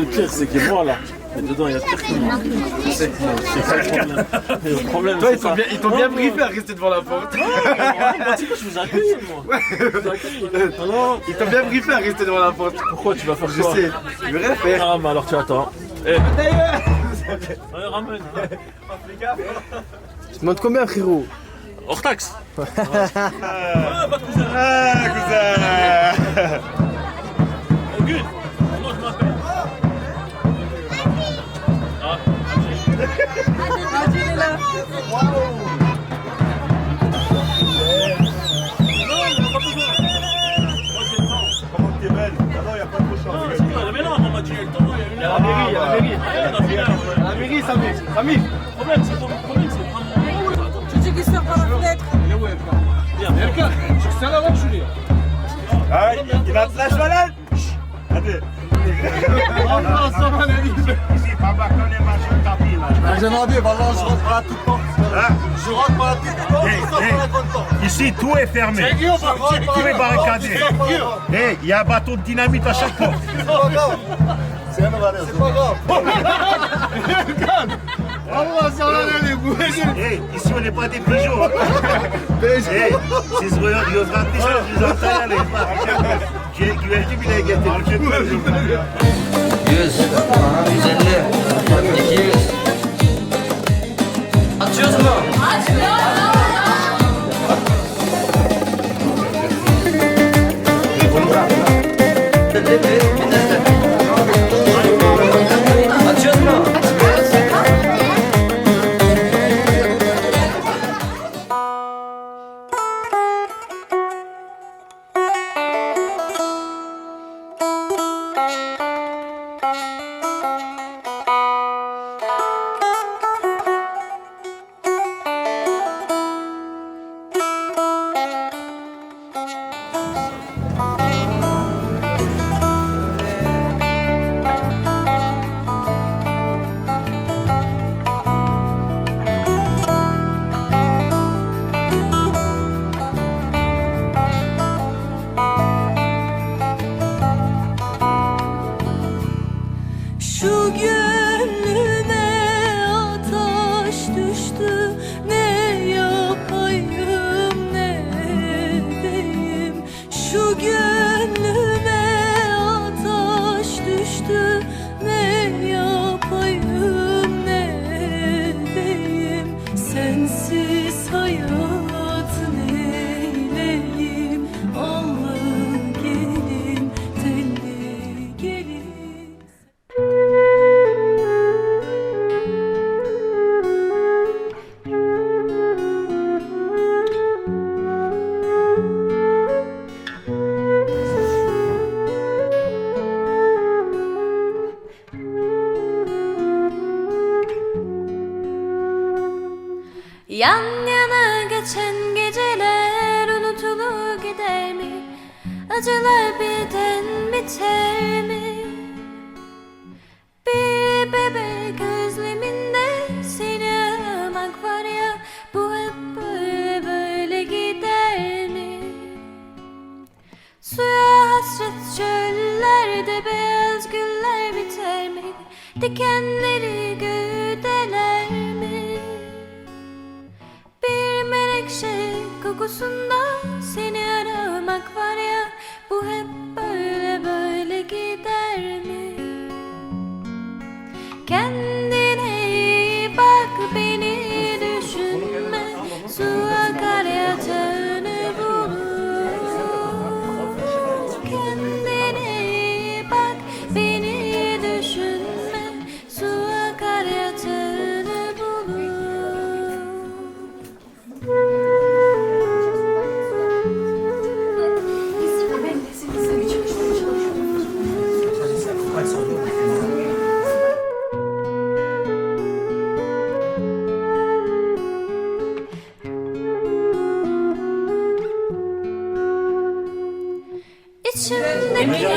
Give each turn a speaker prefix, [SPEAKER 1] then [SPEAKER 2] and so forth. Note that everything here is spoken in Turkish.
[SPEAKER 1] Le pire, c'est que moi là, et dedans il y a pire que moi. C'est ça le problème. Et le problème,
[SPEAKER 2] Toi,
[SPEAKER 1] c'est ça.
[SPEAKER 2] ils t'ont bien briefé à rester devant la porte.
[SPEAKER 1] Tu sais quoi, je vous accueille moi. Je vous accueille. Non,
[SPEAKER 2] Ils t'ont bien briefé à rester devant la porte.
[SPEAKER 1] pourquoi tu vas faire
[SPEAKER 2] Je
[SPEAKER 1] quoi?
[SPEAKER 2] sais, je vais rien faire.
[SPEAKER 1] Ah, mais alors tu attends. Eh,
[SPEAKER 2] D'ailleurs,
[SPEAKER 1] allez, ramène.
[SPEAKER 2] tu demandes combien, frérot?
[SPEAKER 1] Hors taxe.
[SPEAKER 2] Ah, cousin.
[SPEAKER 1] Auguste, comment je m'appelle? Ah,
[SPEAKER 3] Adil est là.
[SPEAKER 4] Comment t'es belle? Ah non, y'a pas trop chance.
[SPEAKER 1] mais non, on m'a dit le temps, il y a une heure.
[SPEAKER 2] Il y a la mairie, la mairie, Samir. Samir.
[SPEAKER 1] Le problème, c'est pas mon problème, c'est vraiment.
[SPEAKER 3] Tu dis qu'il sort par la fenêtre.
[SPEAKER 1] Viens,
[SPEAKER 4] Ah, il va te lâcher malade. Allez. Ici, papa connaît ma chute tapis là.
[SPEAKER 5] J'aimerais bien, voilà, je rentre par la toute porte. Je rentre par la toute porte,
[SPEAKER 4] Hey,
[SPEAKER 5] je sors
[SPEAKER 4] hey.
[SPEAKER 5] par la grande porte.
[SPEAKER 4] Ici, tout est fermé. Tout est barricadé. Hey, il y a un bateau de dynamite à chaque porte.
[SPEAKER 5] C'est pas grave. C'est pas grave.
[SPEAKER 4] Hey, ici, on n'est pas des pigeons. Hey, siz Yozgat'ta Yozgat'ta güvercin bile getirmiş.
[SPEAKER 6] 100, 150, 200. Atıyoruz mu? Atıyoruz mu?
[SPEAKER 3] Şu gönlüme ateş düştü. Ne yapayım ne edeyim. Şu gönlüme ateş düştü. Ne yapayım ne edeyim. Sensiz hayat neyleyim. Allı gelin telli gelin. Yan yana geçen geceler unutulur gider mi? Acılar birden biter mi? Bir bebek özleminde seni aramak var ya. Bu hep böyle böyle gider mi? Suya hasret çöllerde beyaz güller biter mi? Dikenleri gövdeler mi? Bir menekşe kokusunda seni aramak var ya. Bu hep böyle böyle gider mi? Kendine iyi bak, beni düşünme. Su akar yatağını bulur. Kendine iyi bak, beni düşünme. Su akar yatağını bulur. İçimdeki